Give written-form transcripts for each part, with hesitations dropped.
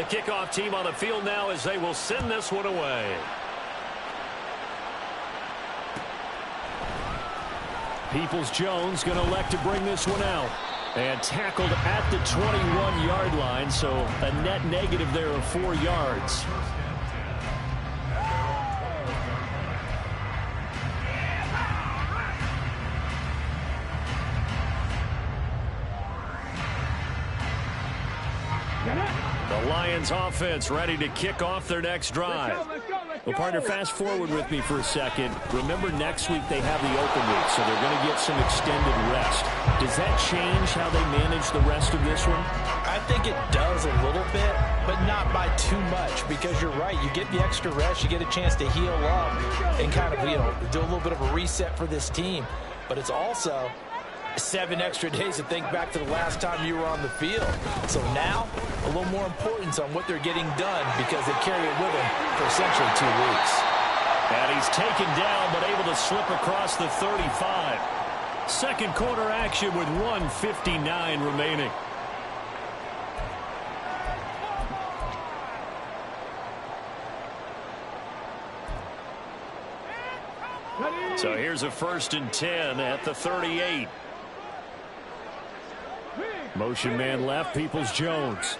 The kickoff team on the field now as they will send this one away. Peoples-Jones going to elect to bring this one out. And tackled at the 21-yard line, so a net negative there of 4 yards. The Lions offense ready to kick off their next drive. Well, partner, fast forward with me for a second. Remember, next week they have the open week, so they're going to get some extended rest. Does that change how they manage the rest of this one? I think it does a little bit, but not by too much, because you're right. You get the extra rest, you get a chance to heal up and kind of, do a little bit of a reset for this team. But it's also 7 extra days to think back to the last time you were on the field. So now, a little more importance on what they're getting done because they carry it with them for essentially 2 weeks. And he's taken down but able to slip across the 35. Second quarter action with 1:59 remaining. So here's a 1st and 10 at the 38. Motion man left, Peoples-Jones.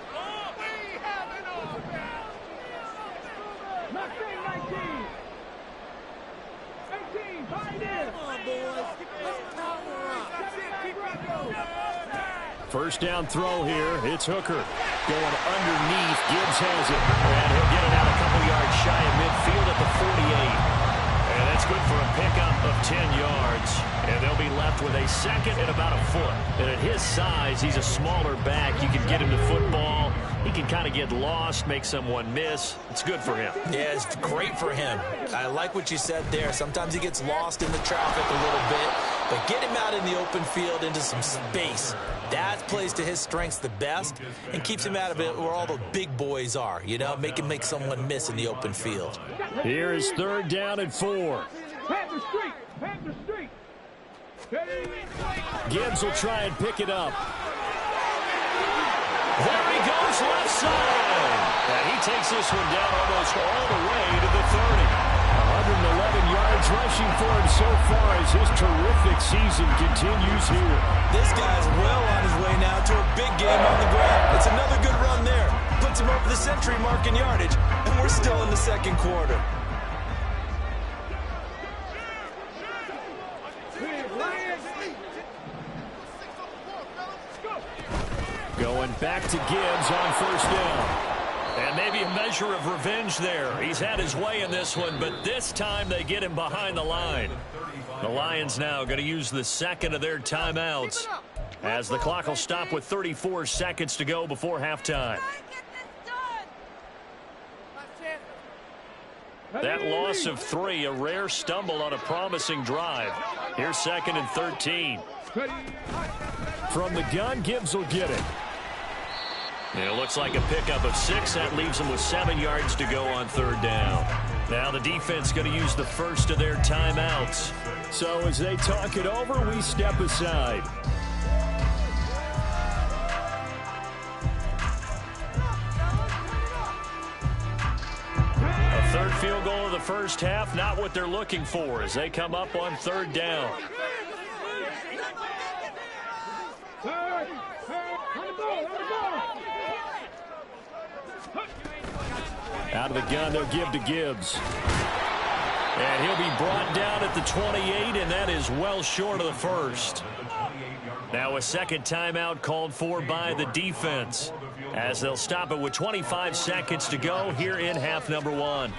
First down throw here. It's Hooker. Going underneath. Gibbs has it. And he'll get it out a couple yards shy of midfield at the 48. And that's good for a pickup of 10 yards. And they'll be left with a second and about a foot. And at his size, he's a smaller back. You can get him to football. He can kind of get lost, make someone miss. It's good for him. Yeah, it's great for him. I like what you said there. Sometimes he gets lost in the traffic a little bit. But get him out in the open field into some space. That plays to his strengths the best and keeps him out of it where all the big boys are. Make him make someone miss in the open field. Here is 3rd down and 4. Gibbs will try and pick it up. There he goes, left side. And he takes this one down almost all the way to the 30. 111 yards rushing for him so far as his terrific season continues here. This guy's well on his way now to a big game on the ground. It's another good run there. Puts him over the century mark in yardage, and we're still in the second quarter. Going back to Gibbs on 1st down. And maybe a measure of revenge there. He's had his way in this one, but this time they get him behind the line. The Lions now going to use the second of their timeouts as the clock will stop with 34 seconds to go before halftime. That loss of 3, a rare stumble on a promising drive. Here's 2nd and 13. From the gun, Gibbs will get it. It looks like a pickup of 6. That leaves them with 7 yards to go on 3rd down. Now the defense going to use the first of their timeouts. So as they talk it over, we step aside. A 3rd field goal of the first half, not what they're looking for as they come up on 3rd down. Out of the gun, they'll give to Gibbs. And he'll be brought down at the 28, and that is well short of the first. Now a second timeout called for by the defense as they'll stop it with 25 seconds to go here in half number 1.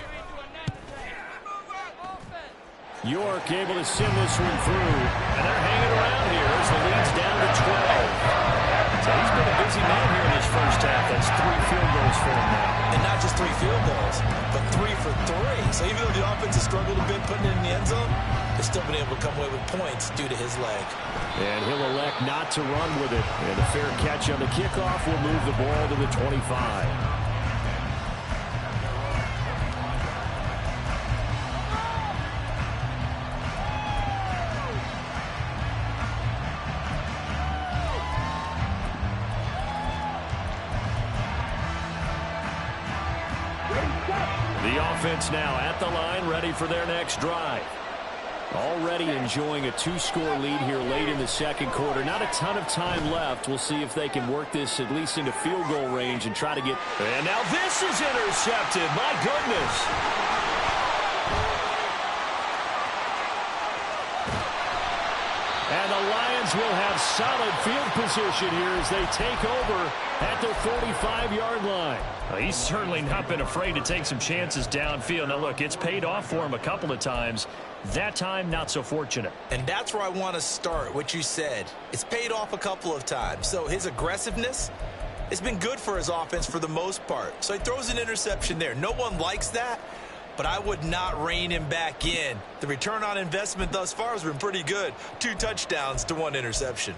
York able to send this one through. And they're hanging around here as the lead's down to 12. So he's been a busy man here in his first half. That's 3 field goals for him now. And not just 3 field goals, but 3 for 3. So even though the offense has struggled a bit putting it in the end zone, they've still been able to come away with points due to his leg. And he'll elect not to run with it. And a fair catch on the kickoff will move the ball to the 25. The offense now at the line, ready for their next drive. Already enjoying a 2-score lead here late in the second quarter. Not a ton of time left. We'll see if they can work this at least into field goal range and try to get... And now this is intercepted. My goodness. And the Lions will have solid field position here as they take over at their 45-yard line. He's certainly not been afraid to take some chances downfield. Now, look, it's paid off for him a couple of times. That time, not so fortunate. And that's where I want to start, what you said. It's paid off a couple of times. So his aggressiveness has been good for his offense for the most part. So he throws an interception there. No one likes that, but I would not rein him back in. The return on investment thus far has been pretty good. 2 touchdowns to 1 interception.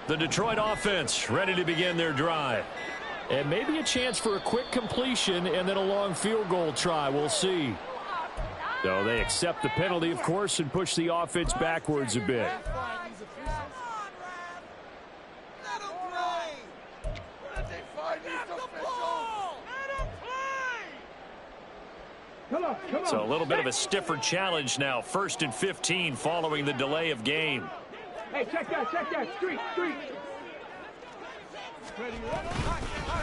The Detroit offense ready to begin their drive. And maybe a chance for a quick completion and then a long field goal try. We'll see. So they accept the penalty, of course, and push the offense backwards a bit. So a little bit of a stiffer challenge now. 1st and 15 following the delay of game. Hey, check that, street.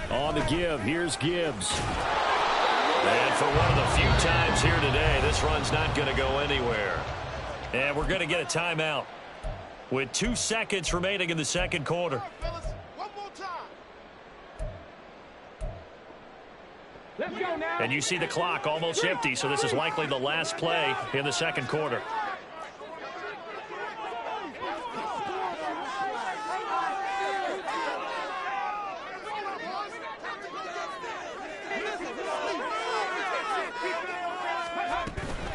On the give, here's Gibbs. And for one of the few times here today, this run's not going to go anywhere. And we're going to get a timeout with 2 seconds remaining in the second quarter. Let's go now. And you see the clock almost empty, so this is likely the last play in the second quarter.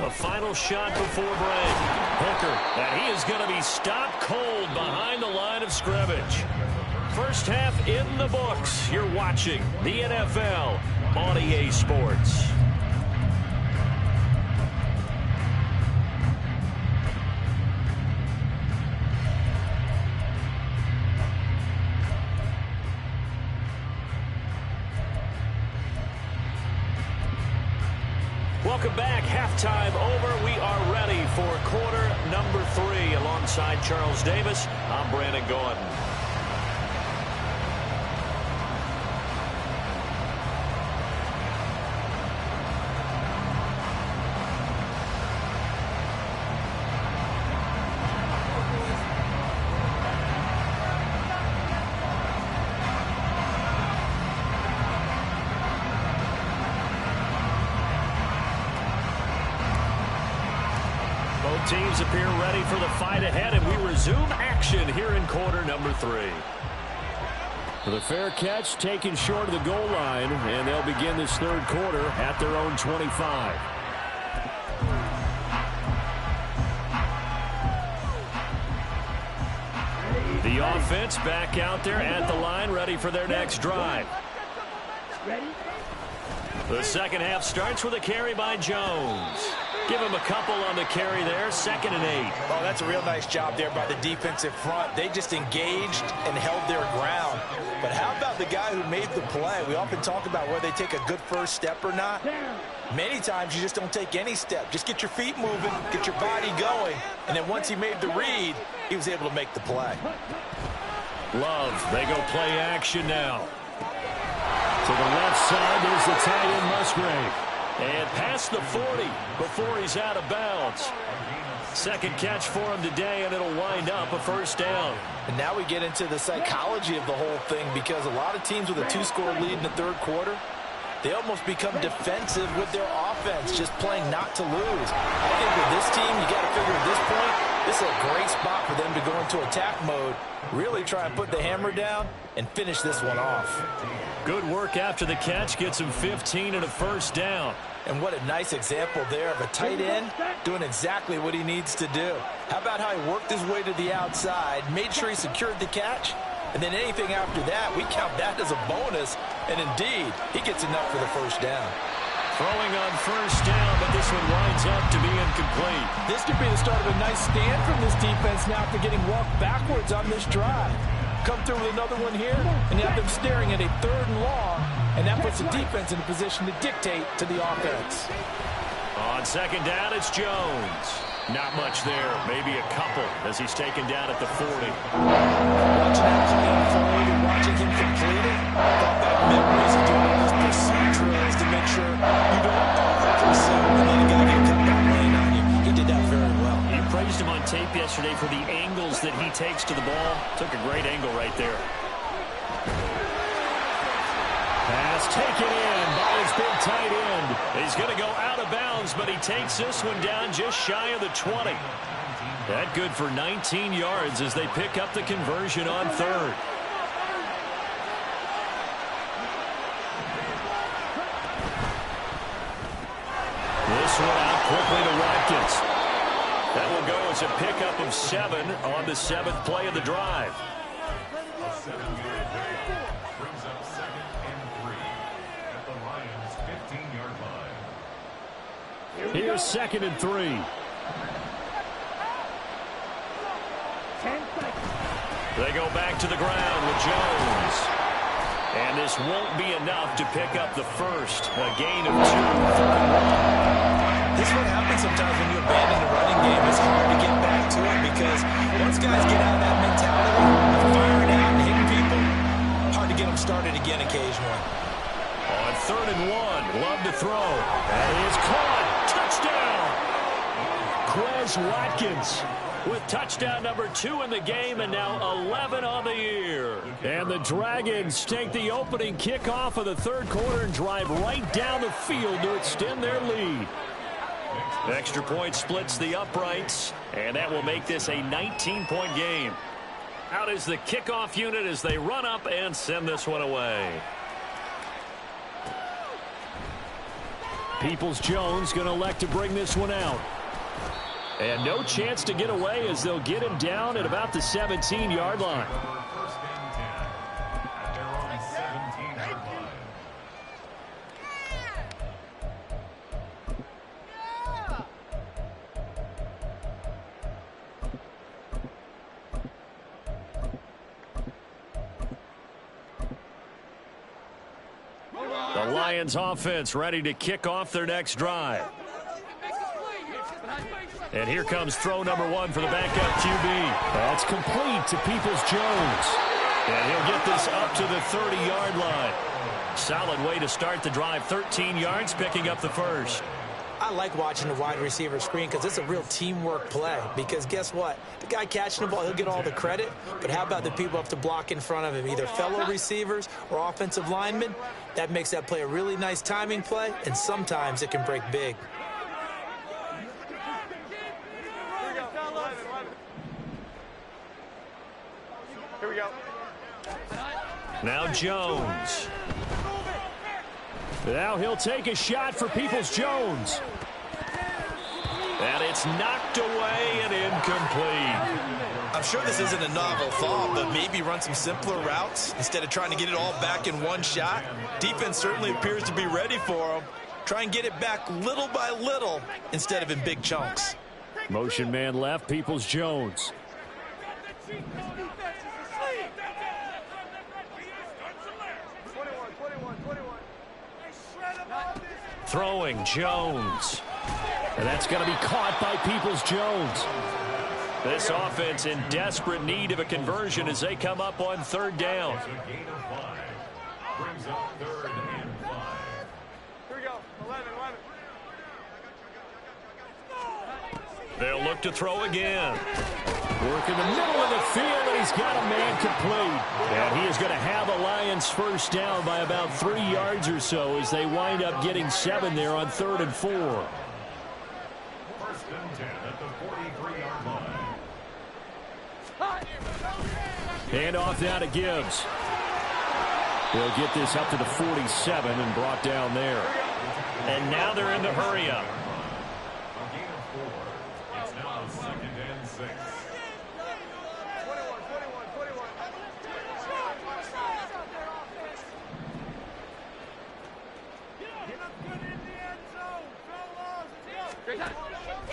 A final shot before break. Hooker, and he is going to be stopped cold behind the line of scrimmage. First half in the books. You're watching the NFL on EA Sports. Welcome back. Halftime over. We are ready for quarter number 3. Alongside Charles Davis, I'm Brandon Gordon. Teams appear ready for the fight ahead, and we resume action here in quarter number 3. The fair catch taken short of the goal line, and they'll begin this third quarter at their own 25. The offense back out there at the line, ready for their next drive. The second half starts with a carry by Jones. Give him a couple on the carry there. 2nd and 8. Oh, that's a real nice job there by the defensive front. They just engaged and held their ground. But how about the guy who made the play? We often talk about whether they take a good first step or not. Many times you just don't take any step. Just get your feet moving, get your body going. And then once he made the read, he was able to make the play. Love, they go play action now. To the left side, there's the tight end Musgrave. And past the 40 before he's out of bounds. Second catch for him today, and it'll wind up a first down. And now we get into the psychology of the whole thing, because a lot of teams with a 2-score lead in the third quarter, they almost become defensive with their offense, just playing not to lose. I think with this team, you got to figure at this point, this is a great spot for them to go into attack mode, really try and put the hammer down and finish this one off. Good work after the catch, gets him 15 and a first down. And what a nice example there of a tight end doing exactly what he needs to do. How about how he worked his way to the outside, made sure he secured the catch, and then anything after that, we count that as a bonus. And indeed, he gets enough for the first down. Throwing on first down, but this one winds up to be incomplete. This could be the start of a nice stand from this defense now after getting walked backwards on this drive. Come through with another one here, and you have them staring at a 3rd and long, and that puts the defense in a position to dictate to the offense. On second down, it's Jones. Not much there, maybe a couple as he's taken down at the 40. Watching that play unfold and watching him complete it, thought back memories of doing those pursuit drills to make sure you don't pursue and let a guy get cut back lane on you. He did that very well. You praised him on tape yesterday for the angles that he takes to the ball. Took a great angle right there. Pass taken in by his big tight end. He's going to go out of bounds, but he takes this one down just shy of the 20. That good for 19 yards as they pick up the conversion on 3rd. This one out quickly to Watkins. That will go as a pickup of 7 on the 7th play of the drive. Here's 2nd and 3. They go back to the ground with Jones. And this won't be enough to pick up the first. A gain of 2, 3rd and 1. This is what happens sometimes when you abandon the running game. It's hard to get back to it because once guys get out of that mentality of firing out and hitting people, hard to get them started again occasionally. On 3rd and 1, Love to throw. That is caught. Touchdown! Quez Watkins with touchdown number 2 in the game and now 11 on the year. And the Dragons take the opening kickoff of the 3rd quarter and drive right down the field to extend their lead. Extra point splits the uprights, and that will make this a 19-point game. Out is the kickoff unit as they run up and send this one away. Peoples-Jones going to elect to bring this one out. And no chance to get away as they'll get him down at about the 17-yard line. The Lions offense ready to kick off their next drive. And here comes throw number 1 for the backup QB. That's complete to Peoples-Jones. And he'll get this up to the 30-yard line. Solid way to start the drive. 13 yards, picking up the first. I like watching the wide receiver screen because it's a real teamwork play. Because guess what? The guy catching the ball, he'll get all the credit. But how about the people up to block in front of him, either fellow receivers or offensive linemen? That makes that play a really nice timing play, and sometimes it can break big. Here we go. Now Jones. Now he'll take a shot for Peoples-Jones. And it's knocked away and incomplete. I'm sure this isn't a novel thought, but maybe run some simpler routes instead of trying to get it all back in one shot. Defense certainly appears to be ready for him. Try and get it back little by little instead of in big chunks. Motion man left, Peoples-Jones. Throwing Jones. And that's going to be caught by Peoples-Jones. This offense in desperate need of a conversion as they come up on 3rd down. Here we go. 11. They'll look to throw again. Work in the middle of the field, and he's got a man complete. And he is going to have a Lions first down by about 3 yards or so as they wind up getting 7 there on 3rd and 4. First and 10 at the 43-yard line. Hand off now to Gibbs. They'll get this up to the 47 and brought down there. And now they're in the hurry-up. A gain of 4. It's now 2nd and 6. 21.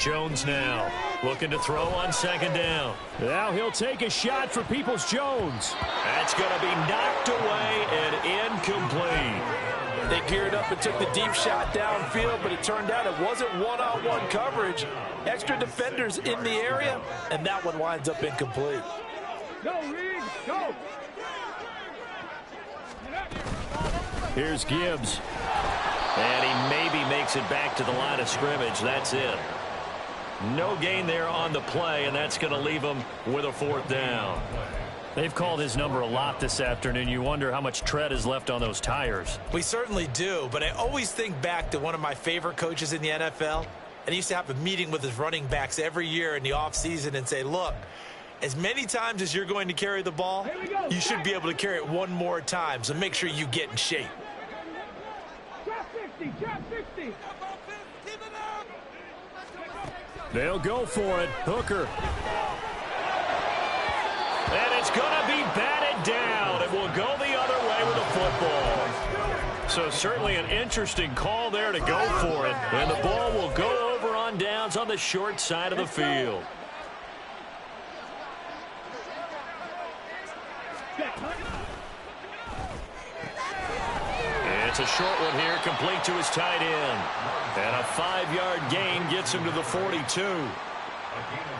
Jones now looking to throw on second down. Now he'll take a shot for Peoples-Jones. That's going to be knocked away and incomplete. They geared up and took the deep shot downfield, but it turned out it wasn't one-on-one coverage. Extra defenders in the area, and that one winds up incomplete. Go, Reed, go! Here's Gibbs. And he maybe makes it back to the line of scrimmage. That's it. No gain there on the play, and that's going to leave him with a fourth down. They've called his number a lot this afternoon. You wonder how much tread is left on those tires. We certainly do, but I always think back to one of my favorite coaches in the NFL, and he used to have a meeting with his running backs every year in the offseason and say, look, as many times as you're going to carry the ball, you should be able to carry it one more time, so make sure you get in shape. Drop 60, drop 60! They'll go for it. Hooker. And it's going to be batted down. It will go the other way with the football. So certainly an interesting call there to go for it. And the ball will go over on downs on the short side of the field. It's a short one here, complete to his tight end. And a 5-yard gain gets him to the 42.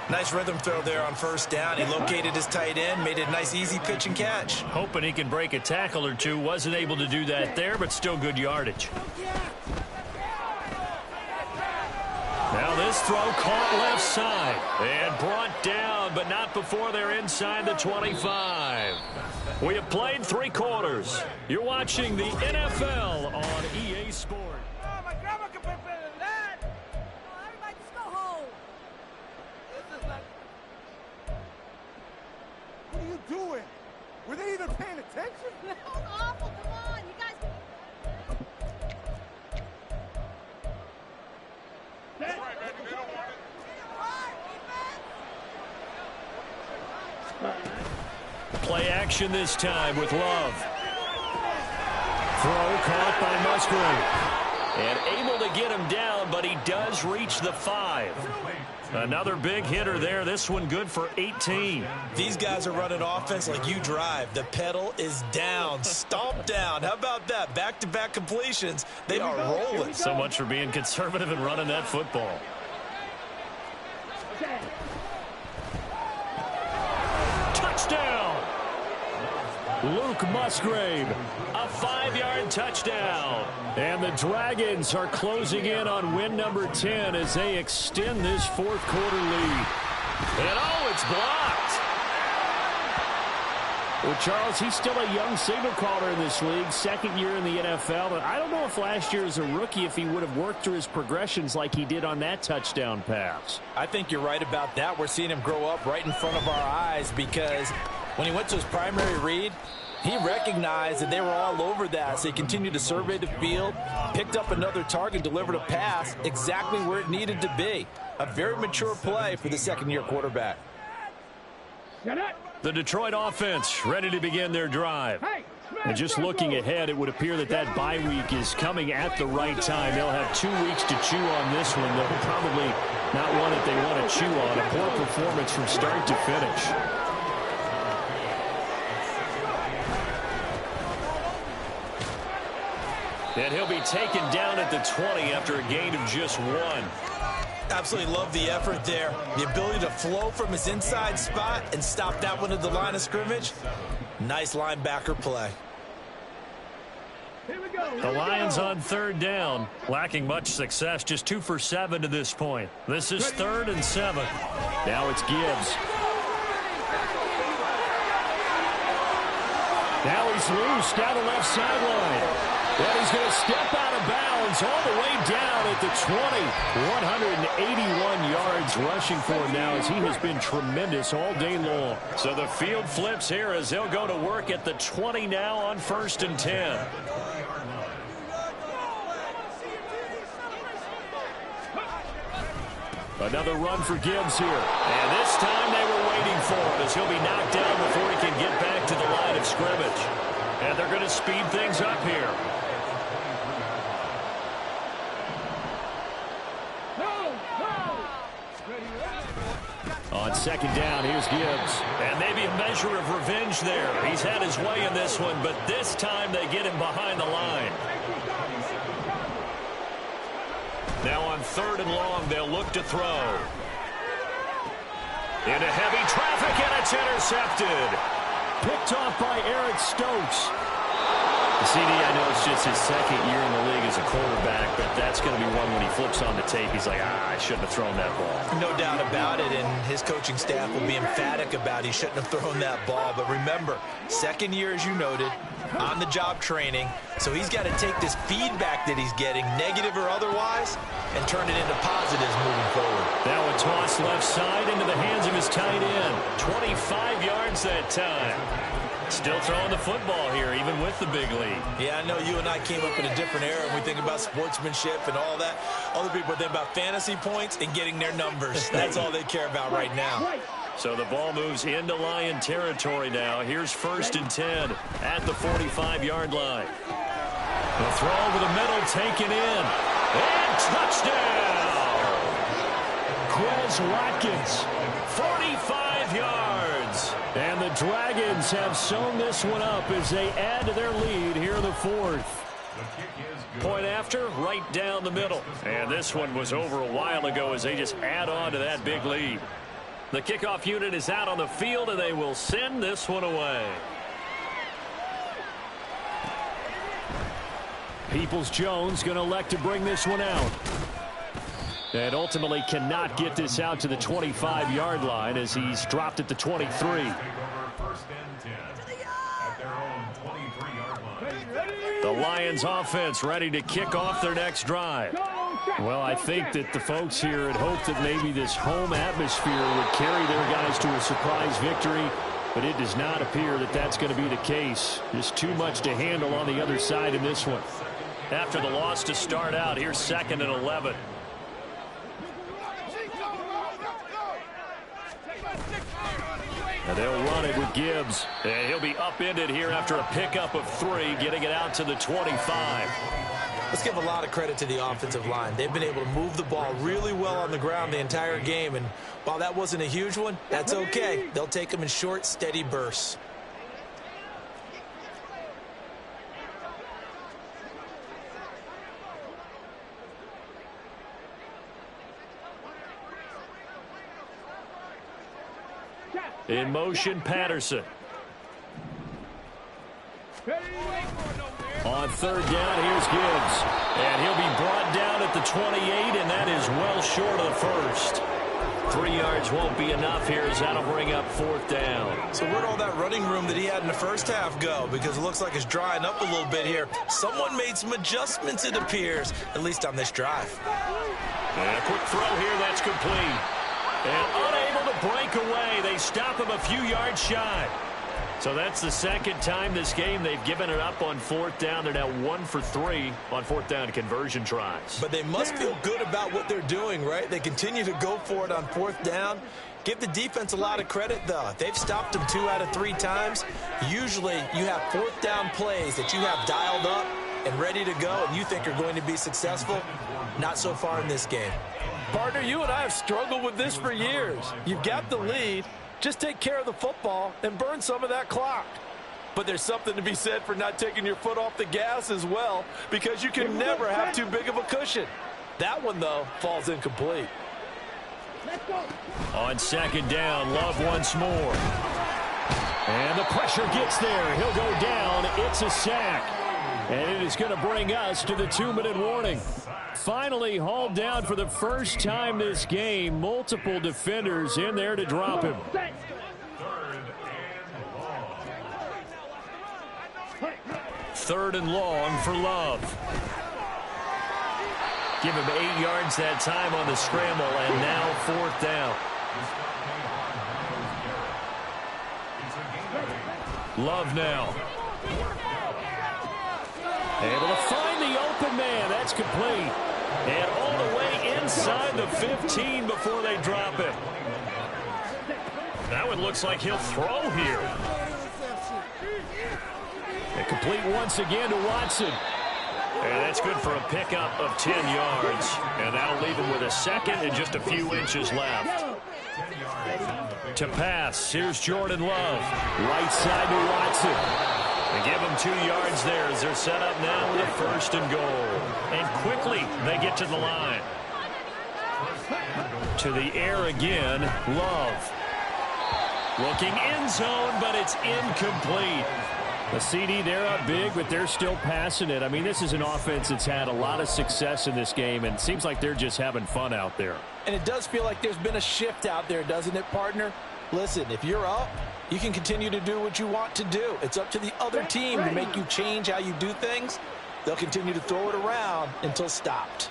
Nice rhythm throw there on first down. He located his tight end, made it a nice easy pitch and catch. Hoping he can break a tackle or two. Wasn't able to do that there, but still good yardage. Now this throw caught left side and brought down, but not before they're inside the 25. We have played 3 quarters. You're watching the NFL on EA Sports. Oh, my grandma can play better than that! Oh, everybody just go home. This is like... What are you doing? Were they even paying attention? That was awful. Come on, you guys. Play action this time with Love. Throw caught by Musgrave. And able to get him down, but he does reach the 5. Another big hitter there. This one good for 18. These guys are running offense like you drive. The pedal is down, stomped down. How about that? Back-to-back completions. They are rolling. So much for being conservative and running that football. Touchdown! Luke Musgrave, a 5-yard touchdown. And the Dragons are closing in on win number 10 as they extend this fourth quarter lead. And oh, it's blocked. Well, Charles, he's still a young signal caller in this league, second year in the NFL. But I don't know if last year as a rookie, if he would have worked through his progressions like he did on that touchdown pass. I think you're right about that. We're seeing him grow up right in front of our eyes because when he went to his primary read, he recognized that they were all over that, so he continued to survey the field, picked up another target, delivered a pass exactly where it needed to be. A very mature play for the second-year quarterback. The Detroit offense ready to begin their drive. And just looking ahead, it would appear that that bye week is coming at the right time. They'll have 2 weeks to chew on this one. They'll probably not one that they want to chew on. A poor performance from start to finish. And he'll be taken down at the 20 after a gain of just 1. Absolutely love the effort there. The ability to flow from his inside spot and stop that one at the line of scrimmage. Nice linebacker play. The Lions on third down, lacking much success, just 2 for 7 to this point. This is 3rd and 7. Now it's Gibbs. Now he's loose down the left sideline. And he's going to step out of bounds all the way down at the 20. 181 yards rushing for him now as he has been tremendous all day long. So the field flips here as they'll go to work at the 20 now on 1st and 10. Another run for Gibbs here. And this time they were waiting for him as he'll be knocked down before he can get back to the line of scrimmage. And they're going to speed things up here. On second down, here's Gibbs. And maybe a measure of revenge there. He's had his way in this one, but this time they get him behind the line. Now on 3rd and long, they'll look to throw. Into heavy traffic, and it's intercepted. Picked off by Eric Stokes. The CD, I know it's just his 2nd year in the league as a quarterback, but that's going to be one when he flips on the tape. He's like, I shouldn't have thrown that ball. No doubt about it, and his coaching staff will be emphatic about he shouldn't have thrown that ball. But remember, 2nd year, as you noted, on-the-job training, so he's got to take this feedback that he's getting, negative or otherwise, and turn it into positives moving forward. That one tossed left side into the hands of his tight end. 25 yards that time. Still throwing the football here, even with the big lead. Yeah, I know you and I came up in a different era, and we think about sportsmanship and all that. Other people think about fantasy points and getting their numbers. That's all they care about right now. So the ball moves into Lion territory now. Here's 1st and 10 at the 45-yard line. The throw over the middle taken in. And touchdown! Quez Watkins. 45 yards. And the Dragons have sewn this one up as they add to their lead here in the 4th. Point after, right down the middle. And this one was over a while ago as they just add on to that big lead. The kickoff unit is out on the field, and they will send this one away. Peoples-Jones going to elect to bring this one out. And ultimately cannot get this out to the 25-yard line as he's dropped at the 23. The Lions offense ready to kick off their next drive. Well, I think that the folks here had hoped that maybe this home atmosphere would carry their guys to a surprise victory, but it does not appear that that's going to be the case. Just too much to handle on the other side in this one. After the loss to start out, here's 2nd and 11. And they'll run it with Gibbs. And he'll be upended here after a pickup of 3, getting it out to the 25. Let's give a lot of credit to the offensive line. They've been able to move the ball really well on the ground the entire game, and while that wasn't a huge one, that's okay. They'll take them in short, steady bursts. In motion, Patterson. On 3rd down, here's Gibbs. And he'll be brought down at the 28, and that is well short of the first. 3 yards won't be enough here as that'll bring up 4th down. So where'd all that running room that he had in the first half go? Because it looks like it's drying up a little bit here. Someone made some adjustments, it appears, at least on this drive. And a quick throw here, that's complete. And unable to break away. They stop him a few yards shy. So that's the 2nd time this game they've given it up on 4th down. They're now 1 for 3 on 4th down conversion tries. But they must feel good about what they're doing, right? They continue to go for it on 4th down. Give the defense a lot of credit, though. They've stopped them 2 out of 3 times. Usually you have 4th down plays that you have dialed up and ready to go and you think are going to be successful. Not so far in this game. Partner, you and I have struggled with this for years. You've got the lead. Just take care of the football and burn some of that clock. But there's something to be said for not taking your foot off the gas as well, because you can never have too big of a cushion. That one, though, falls incomplete. On 2nd down, Love once more. And the pressure gets there. He'll go down. It's a sack. And it is going to bring us to the 2-minute warning. Finally hauled down for the first time this game. Multiple defenders in there to drop him. 3rd and long for Love. Give him 8 yards that time on the scramble, and now 4th down. Love now. Able to find the open man. That's complete. And all the way inside the 15 before they drop it. That one looks like he'll throw here. And complete once again to Watson. And that's good for a pickup of 10 yards. And that'll leave him with a 2nd and just a few inches left. To pass, here's Jordan Love. Right side to Watson. They give him 2 yards there as they're set up now with a 1st and goal. And quickly they get to the line. To the air again, Love. Looking end zone, but it's incomplete. The CD, they're up big, but they're still passing it. I mean, this is an offense that's had a lot of success in this game, and it seems like they're just having fun out there. And it does feel like there's been a shift out there, doesn't it, partner? Listen, if you're up, you can continue to do what you want to do. It's up to the other team to make you change how you do things. They'll continue to throw it around until stopped.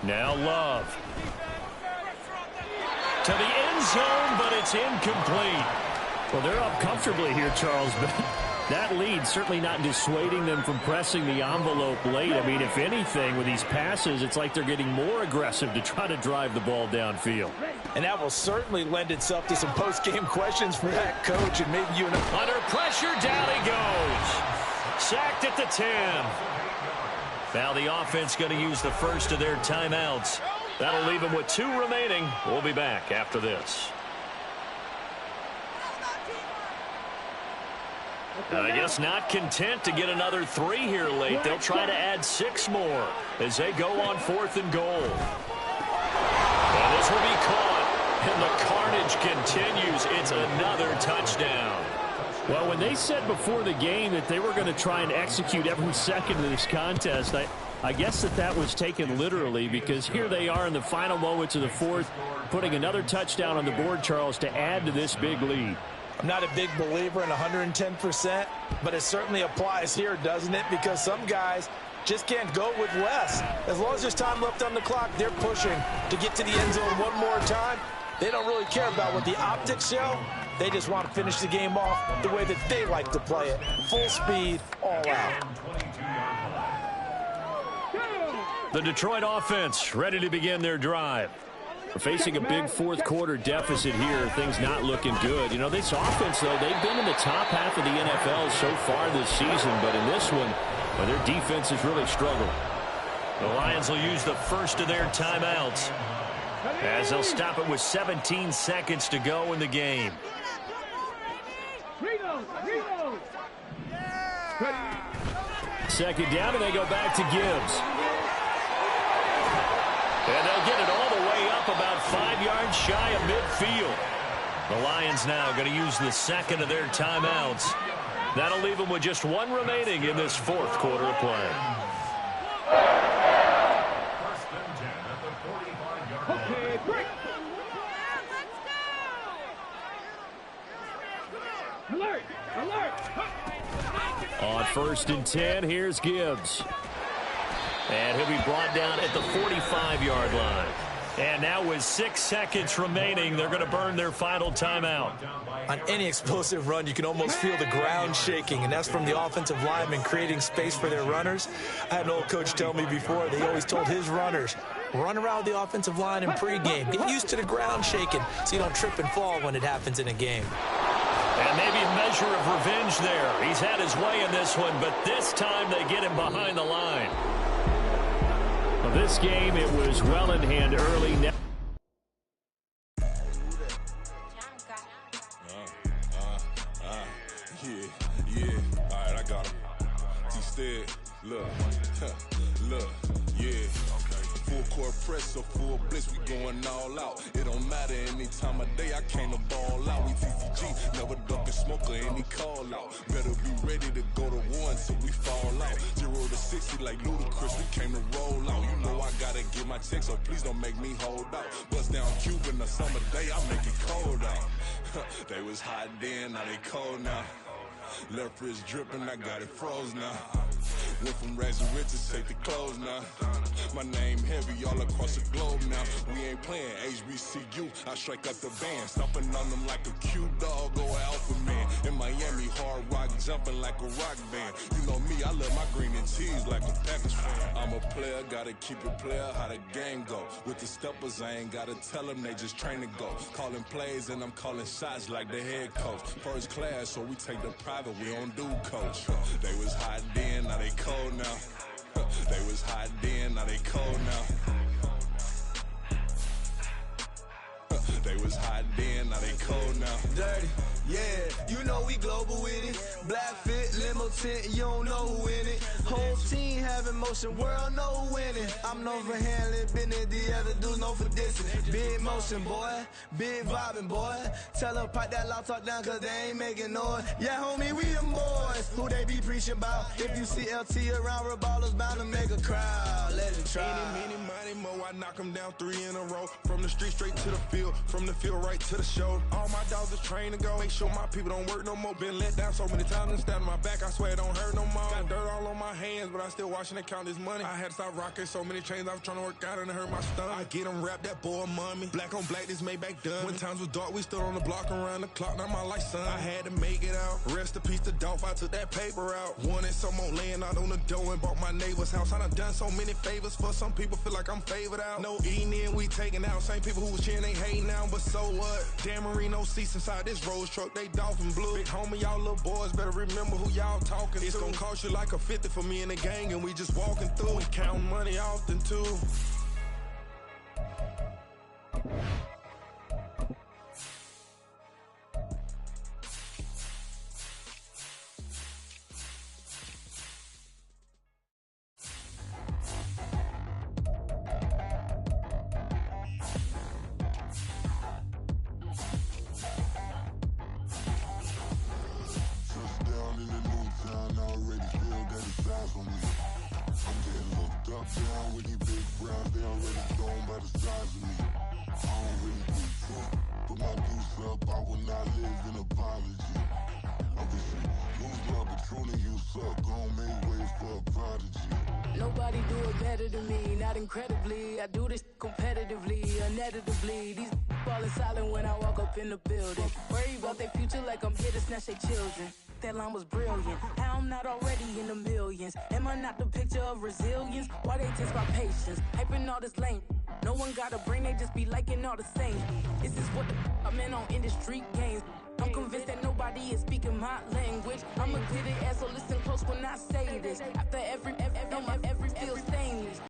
Now Love. To the end zone, but it's incomplete. Well, they're up comfortably here, Charles, but that lead certainly not dissuading them from pressing the envelope late. I mean, if anything, with these passes, it's like they're getting more aggressive to try to drive the ball downfield. And that will certainly lend itself to some post-game questions for that coach. And maybe you and under pressure, down he goes. Sacked at the 10. Now the offense going to use the first of their timeouts. That'll leave them with 2 remaining. We'll be back after this. I guess not content to get another 3 here late. They'll try to add 6 more as they go on 4th and goal. And this will be caught. And the carnage continues. It's another touchdown. Well, when they said before the game that they were going to try and execute every second of this contest, I guess that was taken literally, because here they are in the final moments of the 4th, putting another touchdown on the board, Charles, to add to this big lead. I'm not a big believer in 110%, but it certainly applies here, doesn't it? Because some guys just can't go with less. As long as there's time left on the clock, they're pushing to get to the end zone one more time. They don't really care about what the optics show. They just want to finish the game off the way that they like to play it. Full speed, all out. The Detroit offense ready to begin their drive. We're facing a big 4th quarter deficit here. Things not looking good. You know, this offense, though, they've been in the top half of the NFL so far this season. But in this one, well, their defense has really struggled. The Lions will use the first of their timeouts as they'll stop it with 17 seconds to go in the game. Second down, and they go back to Gibbs. And they'll get it all the way up about 5 yards shy of midfield. The Lions now going to use the second of their timeouts. That'll leave them with just 1 remaining in this 4th quarter of play. Okay, break. Alert! Alert! On 1st and 10, here's Gibbs. And he'll be brought down at the 45-yard line. And now with 6 seconds remaining, they're going to burn their final timeout. On any explosive run, you can almost feel the ground shaking, and that's from the offensive linemen creating space for their runners. I had an old coach tell me before, they always told his runners, run around the offensive line in pregame. Get used to the ground shaking so you don't trip and fall when it happens in a game. And maybe a measure of revenge there. He's had his way in this one, but this time they get him behind the line. Well, this game, it was well in hand early. Yeah, all right, I got him. T-Stead, look, yeah. Full court press, so full blitz, we going all out. It don't matter any time of day, I came to ball out. We TCG, never ducking smoker, any call out. Better be ready to go to war until we fall out. 0 to 60 like Ludacris, we came to roll out. You know I gotta get my check, so please don't make me hold out. Bust down Cuban, a summer day, I make it cold out. They was hot then, now they cold now. Left wrist dripping, I got it froze now. Went from rags to riches, take the clothes now. My name heavy all across the globe now. We ain't playing HBCU, I strike out the band. Stomping on them like a cute dog or alpha man. In Miami, hard rock jumping like a rock band. You know me, I love my green and cheese like a Packers fan. I'm a player, gotta keep it player, how the game go. With the steppers, I ain't gotta tell them, they just train to go. Calling plays and I'm calling shots like the head coach. First class, so we take the private, we don't do coach. They was hot then, now they cold now. They was hot then, now they cold now. They was hot then, now they cold now. Dirty, yeah, you know we global with it. Black fit, limo tint, you don't know who in it. Whole team having motion, world know who winning. I'm known for handling business, the other dudes known for dissing. Big motion, boy, big vibing, boy. Tell them pipe that loud talk down, cause they ain't making noise. Yeah, homie, we them boys, who they be preaching about. If you see LT around, Reballo's bound to make a crowd. Let it try. Any, money, mo, I knock them down 3 in a row. From the street straight to the field, from the field right to the show. All my dogs are trained to go, make sure my people don't work no more. Been let down so many times and stand on my back, I swear it don't hurt no more. Got dirt all on my hands, but I still watching and count this money. I had to stop rocking so many chains, I was trying to work out and it hurt my stomach. I get them wrapped, that boy mommy. Black on black, this Maybach done. When times was dark, we stood on the block around the clock, now my life son. I had to make it out, rest in peace to Dolph, I took that paper out. Wanted some more laying out on the dough and bought my neighbor's house. I done done so many favors for some people, feel like I'm favored out. No eating in, we taking out. Same people who was cheering, they hating now, but so what? Dan Marino seats inside this Rolls truck, they dolphin blue. Big homie, y'all little boys better remember who y'all talking to. It's gonna cost you like a 50 for me and the gang, and we just walking through. We counting money often too. Nobody do it better than me, not incredibly. I do this competitively, uneditably. These falling silent when I walk up in the building. Worry about their future like I'm here to snatch their children. That line was brilliant. How I'm not already in the millions? Am I not the picture of resilience? Why they test my patience? Hyping all this lame. No one got a brain, they just be liking all the same. This is what the I'm in on industry games. I'm convinced that nobody is speaking my language. I'm a good ass, so listen close when I say this. After every feel stainless.